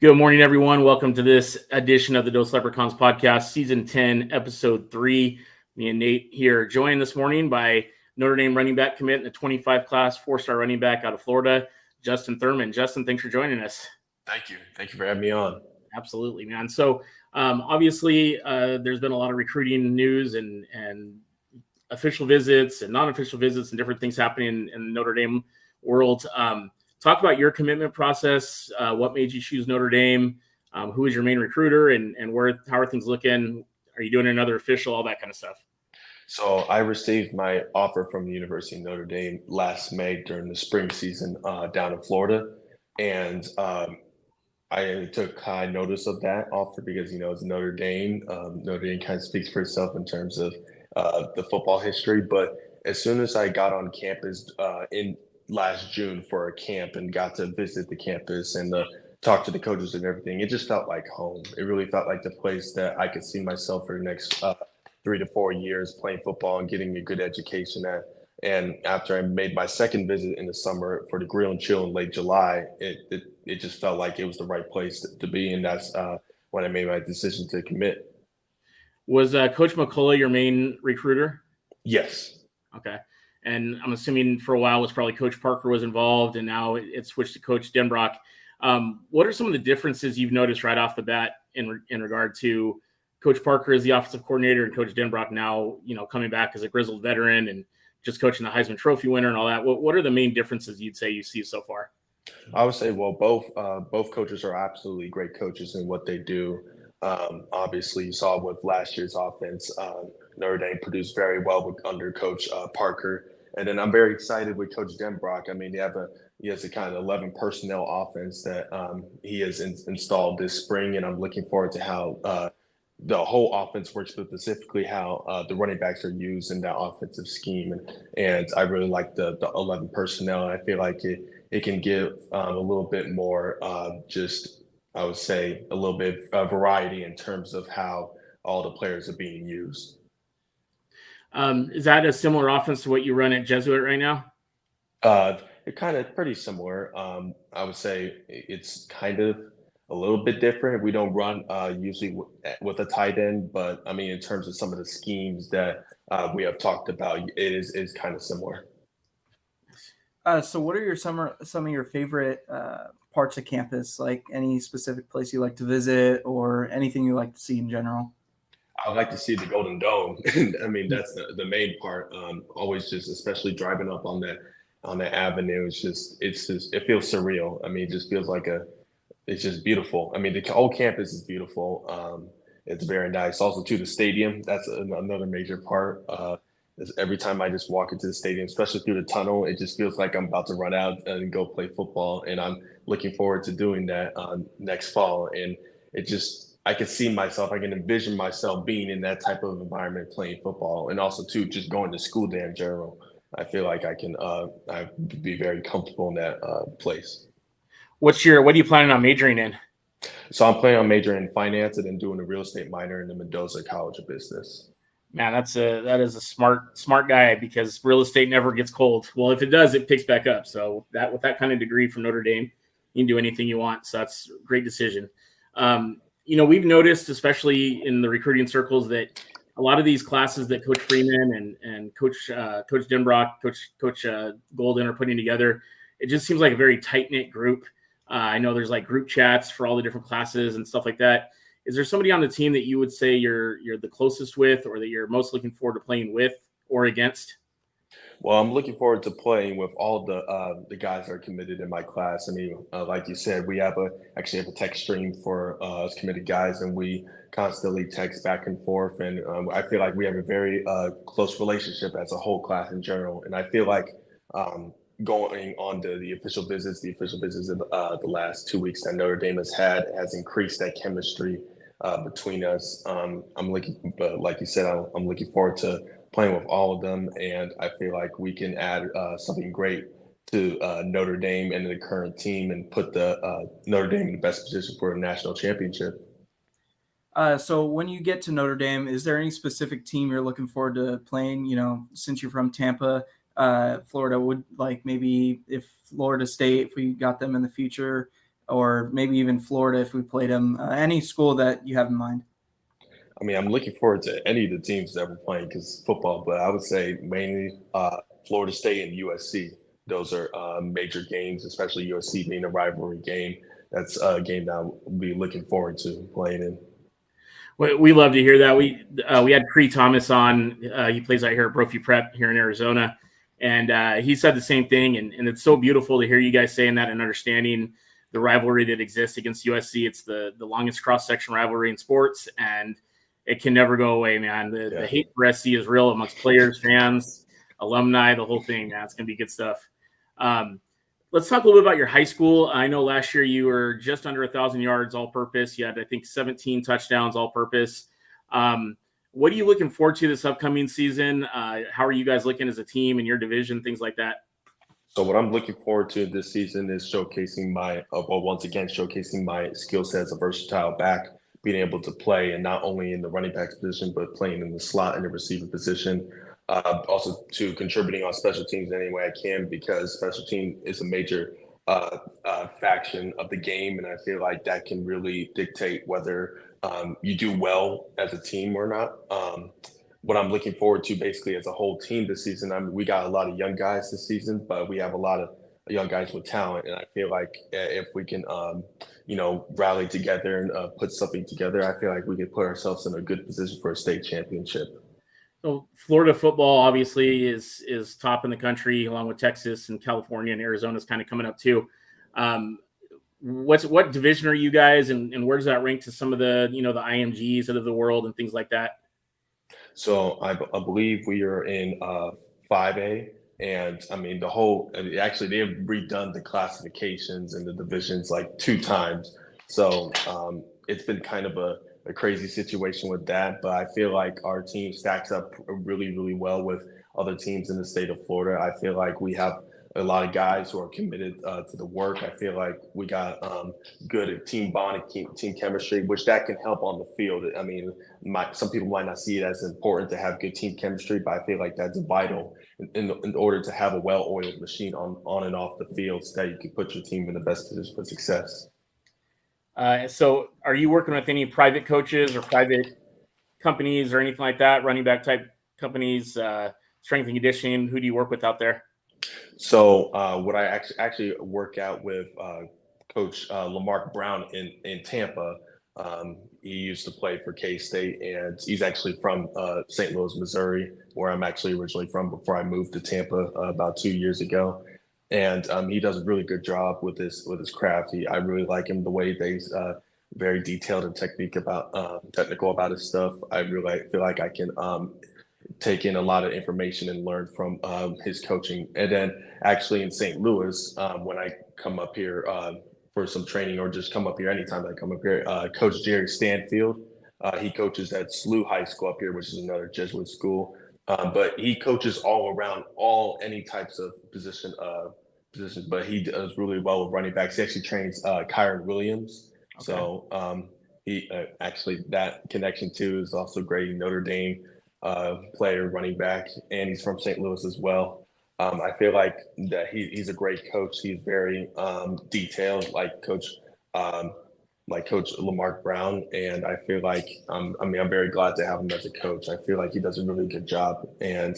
Good morning, everyone. Welcome to this edition of the Dos Leprechauns podcast, season 10, episode 3. Me and Nate here, joined this morning by Notre Dame running back commit in the 25 class, 4-star running back out of Florida, Justin Thurman. Justin, thanks for joining us. Thank you. Thank you for having me on. Absolutely, man. So obviously, there's been a lot of recruiting news and official visits and non-official visits and different things happening in the Notre Dame world. Talk about your commitment process. What made you choose Notre Dame? Who is your main recruiter, and how are things looking? Are you doing another official? All that kind of stuff. So I received my offer from the University of Notre Dame last May during the spring season down in Florida, and I took high notice of that offer because it's Notre Dame. Notre Dame kind of speaks for itself in terms of the football history. But as soon as I got on campus in last June for a camp and got to visit the campus and talk to the coaches and everything, it just felt like home. It really felt like the place that I could see myself for the next 3 to 4 years playing football and getting a good education at. And after I made my second visit in the summer for the Grill and Chill in late July, it just felt like it was the right place to be. And that's when I made my decision to commit. Was Coach McCullough your main recruiter? Yes. Okay. And I'm assuming for a while was probably Coach Parker was involved, and now it switched to Coach Denbrock. What are some of the differeces you've noticed right off the bat in regard to Coach Parker as the offensive coordinator and Coach Denbrock now, coming back as a grizzled veteran and just coaching the Heisman Trophy winner and all that? What are the main differences you'd say you see so far? I would say, well, both coaches are absolutely great coaches in what they do. Obviously, you saw with last year's offense, Notre Dame produced very well under Coach Parker. And then I'm very excited with Coach Denbrock. I mean, he has a kind of 11 personnel offense that he has installed this spring, and I'm looking forward to how the whole offense works, but specifically how the running backs are used in that offensive scheme. And I really like the 11 personnel, and I feel like it can give a little bit more I would say a little bit of variety in terms of how all the players are being used. Is that a similar offense to what you run at Jesuit right now? It's kind of pretty similar. I would say it's kind of a little bit different. We don't run usually with a tight end, but I mean, in terms of some of the schemes that we have talked about, it is kind of similar. So what are some of your favorite parts of campus? Like any specific place you like to visit or anything you like to see in general? I like to see the Golden Dome. I mean, that's the main part. Always just, especially driving up on that avenue. It feels surreal. I mean, it just feels like it's just beautiful. I mean, the whole campus is beautiful. It's very nice. Also, too, the stadium. That's another major part. Every time I just walk into the stadium, especially through the tunnel, it just feels like I'm about to run out and go play football. And I'm looking forward to doing that next fall. And I can see myself, I can envision myself being in that type of environment playing football, and also too just going to school there in general. I feel like I can I'd be very comfortable in that place. What are you planning on majoring in? So I'm planning on majoring in finance and then doing a real estate minor in the Mendoza College of Business. Man, that is a smart guy, because real estate never gets cold. Well, if it does, it picks back up. So with that kind of degree from Notre Dame, you can do anything you want. So that's a great decision. We've noticed, especially in the recruiting circles, that a lot of these classes that Coach Freeman and Coach Denbrock, Coach Golden are putting together, it just seems like a very tight-knit group. I know there's like group chats for all the different classes and stuff like that. Is there somebody on the team that you would say you're the closest with, or that you're most looking forward to playing with or against? Well, I'm looking forward to playing with all the guys that are committed in my class. I mean, like you said, we actually have a text stream for us committed guys, and we constantly text back and forth. And I feel like we have a very close relationship as a whole class in general. And I feel like going on to the official visits of the last 2 weeks that Notre Dame has increased that chemistry between us. Like you said, I'm looking forward to playing with all of them, and I feel like we can add something great to Notre Dame and the current team, and put the Notre Dame in the best position for a national championship. So when you get to Notre Dame, is there any specific team you're looking forward to playing? Since you're from Tampa, Florida, would like maybe if Florida State, if we got them in the future, or maybe even Florida if we played them? Any school that you have in mind? I mean, I'm looking forward to any of the teams that we're playing because football, but I would say mainly Florida State and USC. Those are major games, especially USC being a rivalry game. That's a game that I'll be looking forward to playing in. We love to hear that. We had Cree Thomas on. He plays out here at Brophy Prep here in Arizona, and he said the same thing. And it's so beautiful to hear you guys saying that and understanding the rivalry that exists against USC. It's the longest cross-section rivalry in sports, and it can never go away, man. The hate for SC is real amongst players, fans, alumni, the whole thing, man. It's going to be good stuff. Let's talk a little bit about your high school. I know last year you were just under 1,000 yards all-purpose. You had, I think, 17 touchdowns all-purpose. What are you looking forward to this upcoming season? How are you guys looking as a team in your division, things like that? So what I'm looking forward to this season is showcasing showcasing my skill set as a versatile back, being able to play and not only in the running back position, but playing in the slot and the receiver position. Also to contributing on special teams any way I can, because special team is a major faction of the game. And I feel like that can really dictate whether you do well as a team or not. What I'm looking forward to basically as a whole team this season, I mean, we got a lot of young guys this season, but we have a lot of young guys with talent. And I feel like if we can, rally together and put something together, I feel like we can put ourselves in a good position for a state championship. So Florida football obviously is top in the country, along with Texas and California, and Arizona is kind of coming up too. What division are you guys, and where does that rank to some of the the IMGs of the world and things like that? So I believe we are in 5A, and I mean actually they have redone the classifications and the divisions like 2 times. So it's been kind of a crazy situation with that, but I feel like our team stacks up really, really well with other teams in the state of Florida. I feel like we have a lot of guys who are committed to the work. I feel like we got good team bonding, team chemistry, which that can help on the field. I mean, some people might not see it as important to have good team chemistry, but I feel like that's vital in order to have a well-oiled machine on and off the field so that you can put your team in the best position for success. So are you working with any private coaches or private companies or anything like that, running back type companies, strength and conditioning? Who do you work with out there? So what I actually work out with Coach Lamarck Brown in Tampa. He used to play for K-State, and he's actually from St. Louis, Missouri, where I'm actually originally from before I moved to Tampa about 2 years ago. And he does a really good job with his craft. I really like him, the way he's very detailed and technical about his stuff. I really feel like I can take in a lot of information and learn from his coaching. And then actually in St. Louis, when I come up here for some training, or just come up here anytime I come up here, Coach Jerry Stanfield, he coaches at SLU High School up here, which is another Jesuit school. But he coaches all around any types of positions, but he does really well with running backs. He actually trains Kyron Williams. Okay. So he actually, that connection too is also great. Notre Dame player, running back, and he's from St. Louis as well. I feel like that he's a great coach. He's very detailed, like Coach Lamarck Brown, and I feel like I'm very glad to have him as a coach. I feel like he does a really good job, and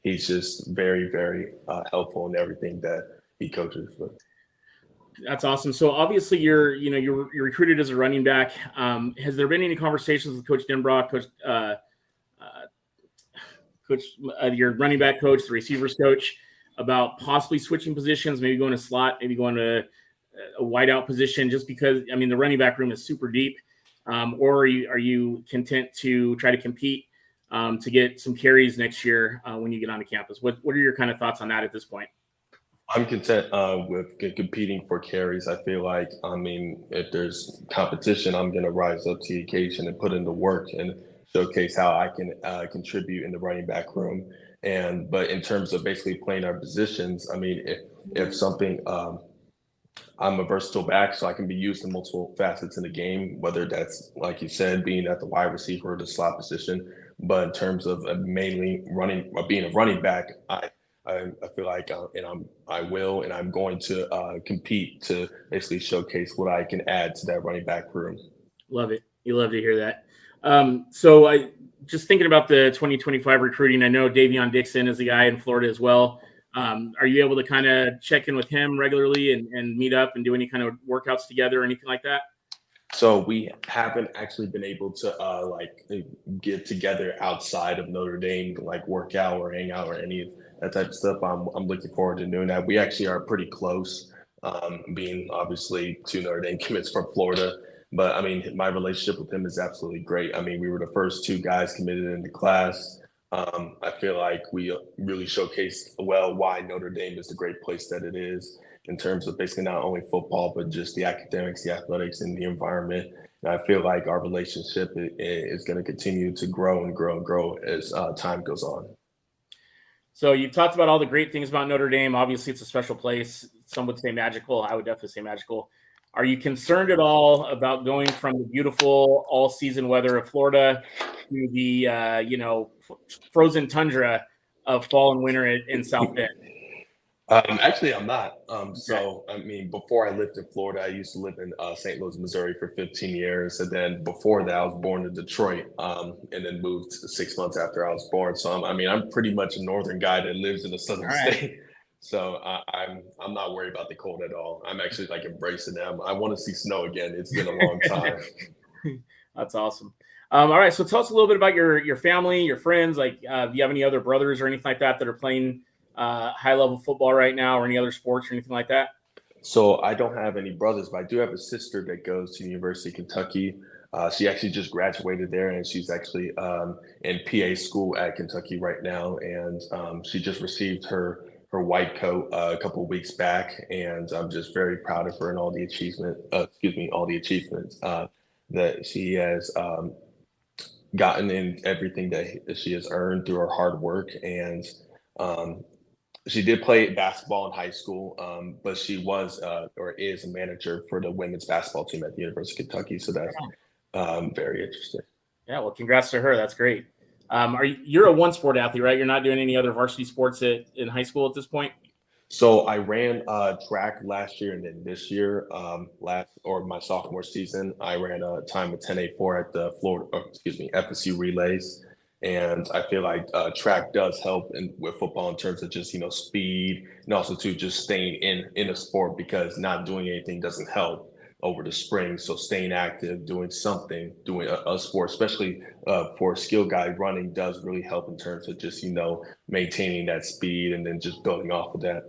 he's just very, very helpful in everything that he coaches with. That's awesome. So obviously you're recruited as a running back. Has there been any conversations with Coach Denbrock, your running back coach, the receivers coach, about possibly switching positions, maybe going to slot, maybe going to a wideout position, just because, I mean, the running back room is super deep? Or are you content to try to compete to get some carries next year when you get onto campus? What are your kind of thoughts on that at this point? I'm content with competing for carries. I feel like, if there's competition, I'm going to rise up to the occasion and put in the work and showcase how I can contribute in the running back room. But in terms of basically playing our positions, I mean, if something, I'm a versatile back, so I can be used in multiple facets in the game, whether that's, like you said, being at the wide receiver or the slot position. But in terms of mainly being a running back, I feel like I'm going to compete to basically showcase what I can add to that running back room. Love it. You love to hear that. So I just thinking about the 2025 recruiting. I know Davion Dixon is the guy in Florida as well. Are you able to kind of check in with him regularly and meet up and do any kind of workouts together or anything like that? So we haven't actually been able to get together outside of Notre Dame, like work out or hang out or any of that type of stuff. I'm looking forward to doing that. We actually are pretty close, being obviously two Notre Dame commits from Florida. But I mean, my relationship with him is absolutely great. I mean, we were the first two guys committed in the class. I feel like we really showcased well why Notre Dame is the great place that it is in terms of basically not only football, but just the academics, the athletics, and the environment. And I feel like our relationship is going to continue to grow and grow and grow as time goes on. So you've talked about all the great things about Notre Dame. Obviously, it's a special place. Some would say magical. I would definitely say magical. Are you concerned at all about going from the beautiful all-season weather of Florida to the frozen tundra of fall and winter in South Bend? Actually, I'm not. So, I mean, before I lived in Florida, I used to live in St. Louis, Missouri for 15 years. And then before that, I was born in Detroit and then moved 6 months after I was born. So, I'm pretty much a northern guy that lives in a southern state. So I'm not worried about the cold at all. I'm actually like embracing them. I want to see snow again. It's been a long time. That's awesome. All right. So tell us a little bit about your family, your friends. Like, do you have any other brothers or anything like that are playing high level football right now or any other sports or anything like that? So I don't have any brothers, but I do have a sister that goes to the University of Kentucky. She actually just graduated there, and she's actually in PA school at Kentucky right now. And she just received her white coat a couple of weeks back, and I'm just very proud of her and all the achievements that she has gotten in everything that she has earned through her hard work. And she did play basketball in high school, but she was or is a manager for the women's basketball team at the University of Kentucky. So that's very interesting. Yeah, well, congrats to her. That's great. You're a one sport athlete, right? You're not doing any other varsity sports in high school at this point? So I ran track last year, and then this year, my sophomore season, I ran a time of 10:04 at the FSU relays. And I feel like track does help with football in terms of just, speed, and also to just staying in a sport, because not doing anything doesn't help over the spring. So staying active, doing something, doing a sport, especially for a skill guy, running does really help in terms of just, maintaining that speed and then just building off of that.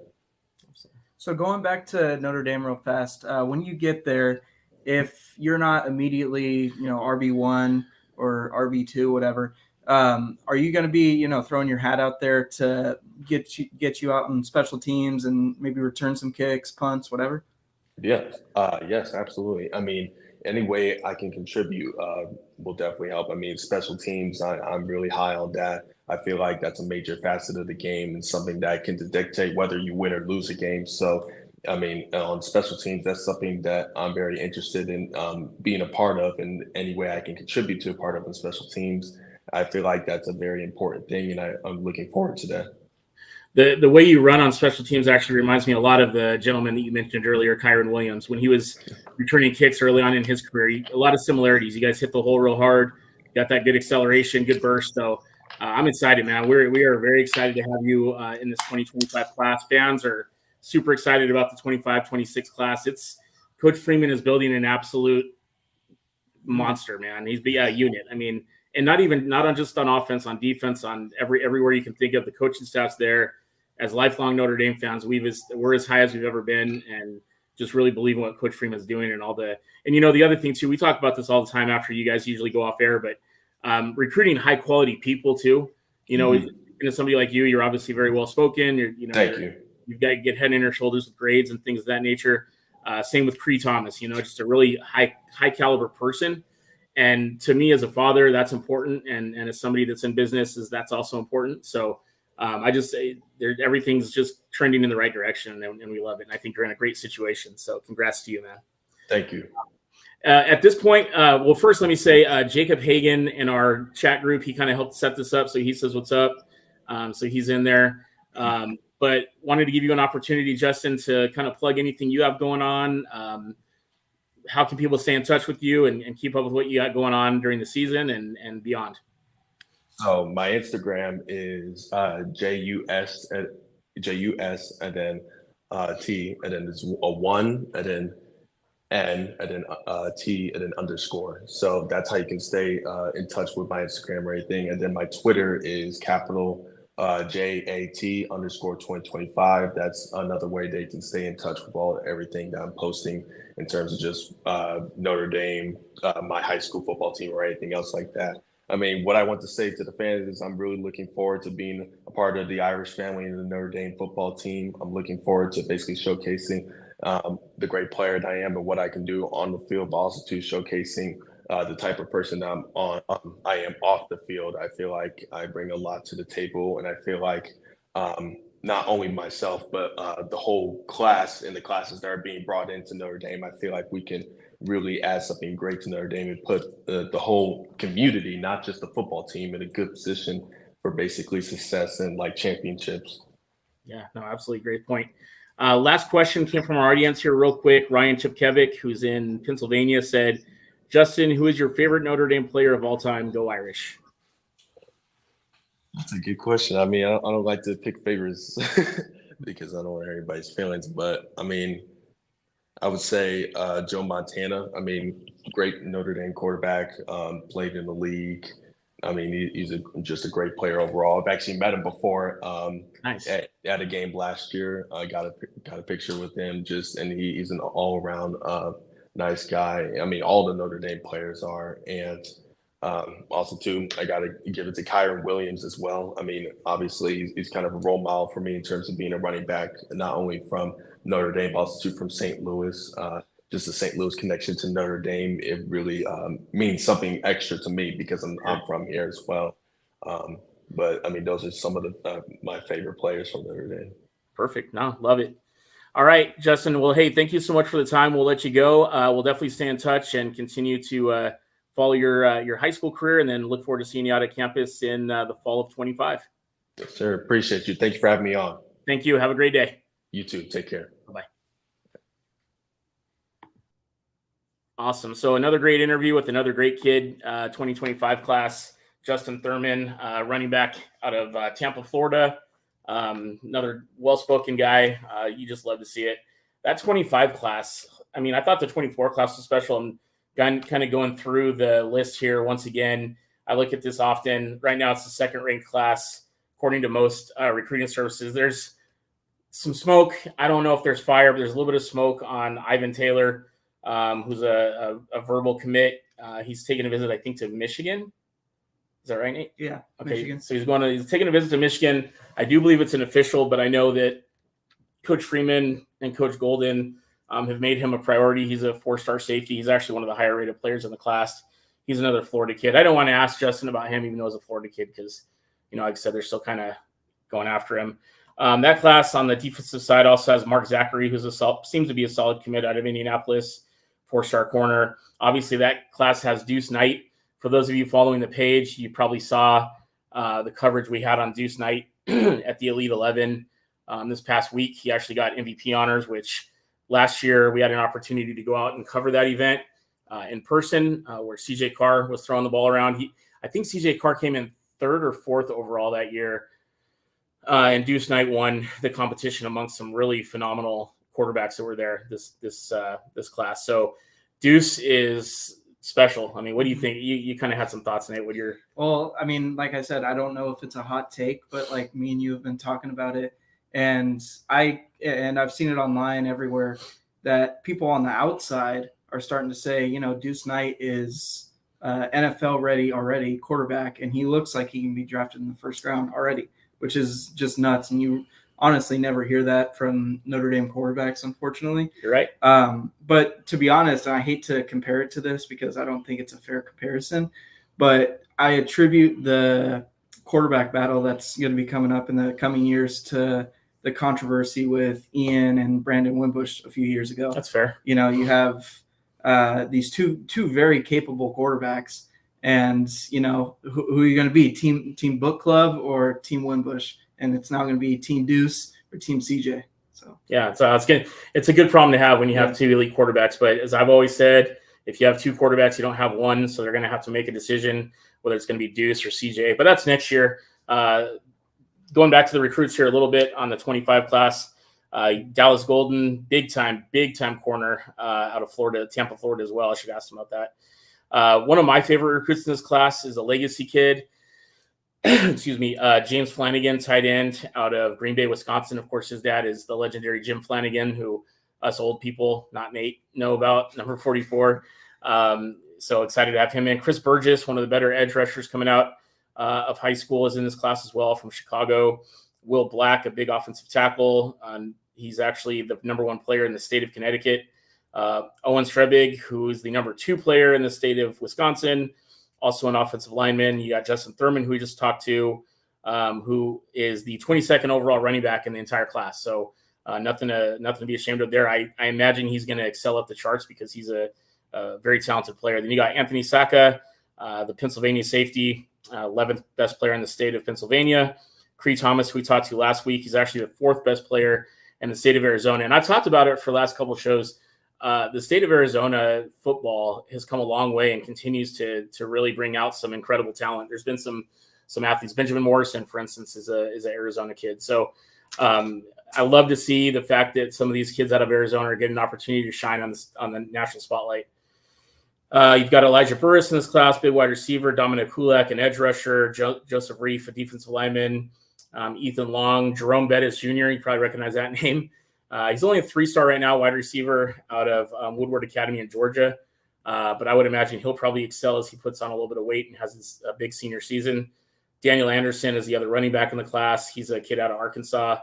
So going back to Notre Dame real fast, when you get there, if you're not immediately, RB1 or RB2, whatever, are you going to be, throwing your hat out there to get you out on special teams and maybe return some kicks, punts, whatever? Yes, yes, absolutely. I mean, any way I can contribute will definitely help. I mean, special teams, I'm really high on that. I feel like that's a major facet of the game and something that can dictate whether you win or lose a game. So, I mean, on special teams, that's something that I'm very interested in being a part of, and any way I can contribute to a part of in special teams. I feel like that's a very important thing, and I'm looking forward to that. The way you run on special teams actually reminds me a lot of the gentleman that you mentioned earlier, Kyron Williams, when he was returning kicks early on in his career. A lot of similarities. You guys hit the hole real hard, got that good acceleration, good burst. So I'm excited, man. We are very excited to have you in this 2025 class. Fans are super excited about the 25-26 class. Coach Freeman is building an absolute monster, man. He's a unit. I mean, and not just on offense, on defense, on everywhere you can think of. The coaching staff's there. As lifelong Notre Dame fans, we're as high as we've ever been, and just really believe in what Coach Freeman's doing and all the. And the other thing too, we talk about this all the time after you guys usually go off air, but recruiting high quality people too. Somebody like you, you're obviously very well spoken. Thank you. You've got to get head and shoulders with grades and things of that nature. Same with Cree Thomas. Just a really high caliber person. And to me, as a father, that's important. And as somebody that's in business, that's also important. So I just say everything's just trending in the right direction, and we love it. And I think you're in a great situation. So congrats to you, man. Thank you. At this point, well, first let me say Jacob Hagan in our chat group, he kind of helped set this up. So he says, what's up? So he's in there. But wanted to give you an opportunity, Justin, to kind of plug anything you have going on. How can people stay in touch with you and keep up with what you got going on during the season and beyond? So my Instagram is JUS and then T and then it's a 1 and then N and then T and then underscore. So that's how you can stay in touch with my Instagram or anything. And then my Twitter is capital JAT underscore 2025. That's another way they can stay in touch with everything that I'm posting in terms of just Notre Dame, my high school football team, or anything else like that. I mean, what I want to say to the fans is I'm really looking forward to being a part of the Irish family and the Notre Dame football team. I'm looking forward to basically showcasing the great player that I am and what I can do on the field, but also to showcasing the type of person that I am off the field. I feel like I bring a lot to the table, and I feel like not only myself, but the whole class and the classes that are being brought into Notre Dame, I feel like we can really add something great to Notre Dame and put the whole community, not just the football team, in a good position for basically success and like championships. Yeah, no, absolutely. Great point. Last question came from our audience here real quick. Ryan Chipkevic, who's in Pennsylvania, said, Justin, who is your favorite Notre Dame player of all time? Go Irish. That's a good question. I mean, I don't like to pick favorites because I don't want everybody's feelings. But, I mean, I would say Joe Montana. I mean, great Notre Dame quarterback, played in the league. I mean, he's just a great player overall. I've actually met him before Nice. at a game last year. I got a picture with him, and he's an all-around nice guy. I mean, all the Notre Dame players are. And also, too, I got to give it to Kyron Williams as well. I mean, obviously, he's kind of a role model for me in terms of being a running back, not only from Notre Dame, but also too from St. Louis. Just the St. Louis connection to Notre Dame, it really means something extra to me because I'm from here as well. But I mean, those are some of my favorite players from Notre Dame. Perfect. No, love it. All right, Justin. Well, hey, thank you so much for the time. We'll let you go. We'll definitely stay in touch and continue to follow your high school career, and then look forward to seeing you out at campus in the fall of 25. Yes, sir. Appreciate you. Thank you for having me on. Thank you. Have a great day. You too. Take care. Bye-bye. Awesome. So another great interview with another great kid, 2025 class, Justin Thurman, running back out of Tampa, Florida. Another well-spoken guy. You just love to see it. That 25 class, I mean, I thought the 24 class was special. I'm kind of going through the list here once again. I look at this often. Right now, it's the second-ranked class, according to most recruiting services. There's some smoke. I don't know if there's fire, but there's a little bit of smoke on Ivan Taylor, who's a verbal commit. He's taking a visit, I think, to Michigan. Is that right, Nate? Yeah. Okay. Michigan. So he's taking a visit to Michigan. I do believe it's an official, but I know that Coach Freeman and Coach Golden have made him a priority. He's a 4-star safety. He's actually one of the higher rated players in the class. He's another Florida kid. I don't want to ask Justin about him, even though he's a Florida kid, because, like I said, they're still kind of going after him. That class on the defensive side also has Mark Zachary, who's seems to be a solid commit out of Indianapolis, 4-star corner. Obviously, that class has Deuce Knight. For those of you following the page, you probably saw the coverage we had on Deuce Knight at the Elite 11 this past week. He actually got MVP honors, which last year we had an opportunity to go out and cover that event in person, where CJ Carr was throwing the ball around. I think CJ Carr came in 3rd or 4th overall that year. And Deuce Knight won the competition amongst some really phenomenal quarterbacks that were there this class. So Deuce is special. I mean, what do you think? You kind of had some thoughts, Nate. Well, I mean, like I said, I don't know if it's a hot take, but like me and you have been talking about it, and I've seen it online everywhere that people on the outside are starting to say, Deuce Knight is NFL ready already, quarterback, and he looks like he can be drafted in the 1st round already, which is just nuts. And you honestly never hear that from Notre Dame quarterbacks, unfortunately. You're right. But to be honest, I hate to compare it to this because I don't think it's a fair comparison, but I attribute the quarterback battle that's going to be coming up in the coming years to the controversy with Ian and Brandon Wimbush a few years ago. That's fair. You have these two very capable quarterbacks, and who are you going to be, team book club or team Wimbush? and it's now going to be Team Deuce or Team CJ. So yeah, so it's a good problem to have when you have two elite quarterbacks. But as I've always said, if you have two quarterbacks, you don't have one, so they're going to have to make a decision whether it's going to be Deuce or CJ. But that's next year. Going back to the recruits here a little bit on the 25 class, Dallas Golden, big time corner out of Florida, Tampa, Florida as well. I should ask him about that. One of my favorite recruits in this class is a legacy kid. Excuse me, James Flanagan, tight end out of Green Bay, Wisconsin. Of course, his dad is the legendary Jim Flanagan, who us old people, not Nate, know about, number 44. So excited to have him in. Chris Burgess, one of the better edge rushers coming out of high school, is in this class as well from Chicago. Will Black, a big offensive tackle. He's actually the number 1 player in the state of Connecticut. Owen Strebig, who is the number 2 player in the state of Wisconsin, also an offensive lineman. You got Justin Thurman, who we just talked to, who is the 22nd overall running back in the entire class. So nothing to be ashamed of there. I imagine he's going to excel up the charts because he's a very talented player. Then you got Anthony Saka, the Pennsylvania safety, 11th best player in the state of Pennsylvania. Cree Thomas, who we talked to last week, he's actually the 4th best player in the state of Arizona. And I've talked about it for the last couple of shows. The state of Arizona football has come a long way and continues to really bring out some incredible talent. There's been some athletes. Benjamin Morrison, for instance, is an Arizona kid. So I love to see the fact that some of these kids out of Arizona are getting an opportunity to shine on the national spotlight. You've got Elijah Burris in this class, big wide receiver, Dominic Kulak, an edge rusher, Joseph Reif, a defensive lineman, Ethan Long, Jerome Bettis Jr., you probably recognize that name. He's only a 3-star right now, wide receiver out of Woodward Academy in Georgia. But I would imagine he'll probably excel as he puts on a little bit of weight and has a big senior season. Daniel Anderson is the other running back in the class. He's a kid out of Arkansas.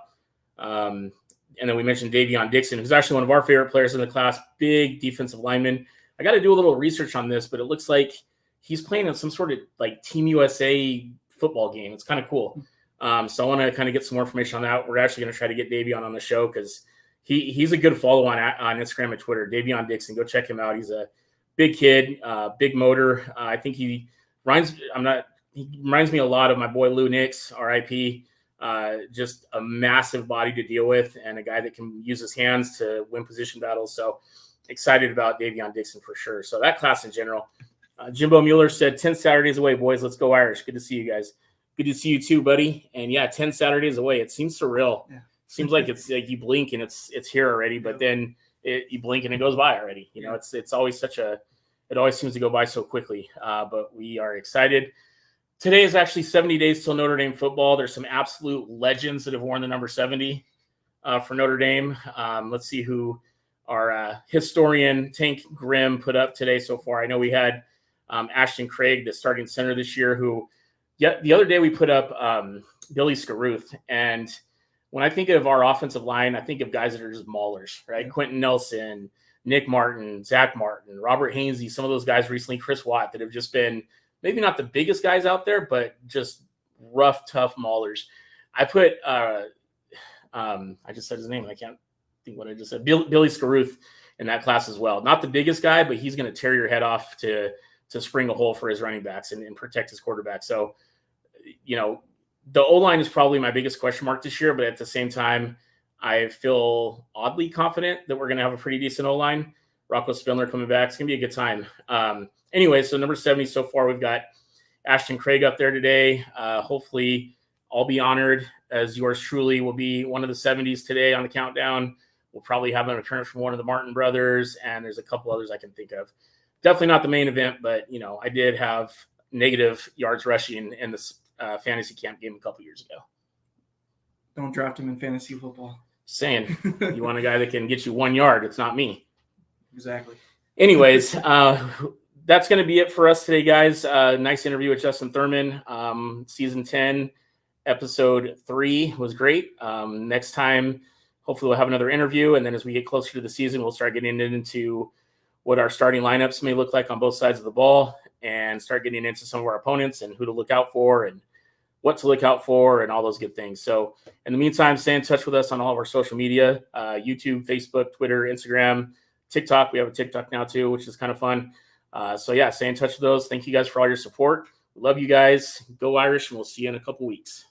And then we mentioned Davion Dixon, who's actually one of our favorite players in the class, big defensive lineman. I got to do a little research on this, but it looks like he's playing in some sort of like Team USA football game. It's kind of cool. So I want to kind of get some more information on that. We're actually going to try to get Davion on the show because he's a good follow on Instagram and Twitter. Davion Dixon, go check him out. He's a big kid, big motor. I think he reminds me a lot of my boy Lou Nix, RIP. Just a massive body to deal with and a guy that can use his hands to win position battles. So excited about Davion Dixon for sure. So that class in general. Jimbo Mueller said 10 Saturdays away, boys. Let's go Irish. Good to see you guys. Good to see you too, buddy. And yeah, 10 Saturdays away. It seems surreal. Yeah. Seems like it's like you blink and it's here already, but then you blink and it goes by already. You know, it's always it always seems to go by so quickly. But we are excited. Today is actually 70 days till Notre Dame football. There's some absolute legends that have worn the number 70 for Notre Dame. Let's see who our historian Tank Grimm put up today so far. I know we had Ashton Craig, the starting center this year, who the other day we put up Billy Scaruth. And when I think of our offensive line, I think of guys that are just maulers, right? Yeah. Quentin Nelson, Nick Martin, Zach Martin, Robert Hainsey, some of those guys recently, Chris Watt, that have just been maybe not the biggest guys out there, but just rough, tough maulers. I put I just said his name. I can't think what I just said. Billy Scaruth in that class as well. Not the biggest guy, but he's going to tear your head off to spring a hole for his running backs and protect his quarterback. So, you know, the O-line is probably my biggest question mark this year, but at the same time, I feel oddly confident that we're going to have a pretty decent O-line. Rocco Spindler coming back. It's going to be a good time. Anyway, so number 70 so far, we've got Ashton Craig up there today. Hopefully I'll be honored as yours truly will be one of the 70s today on the countdown. We'll probably have an appearance from one of the Martin brothers, and there's a couple others I can think of. Definitely not the main event, but, you know, I did have negative yards rushing in this fantasy camp game a couple years ago. Don't draft him in fantasy football. Saying you want a guy that can get you 1 yard. It's not me. Exactly. Anyways, that's going to be it for us today, guys. Nice interview with Justin Thurman. Season 10, episode 3 was great. Next time, hopefully we'll have another interview. And then as we get closer to the season, we'll start getting into what our starting lineups may look like on both sides of the ball and start getting into some of our opponents and who to look out for and what to look out for and all those good things. So in the meantime, stay in touch with us on all of our social media, YouTube, Facebook, Twitter, Instagram, TikTok. We have a TikTok now too, which is kind of fun. So yeah, stay in touch with those. Thank you guys for all your support. Love you guys. Go Irish, and we'll see you in a couple weeks.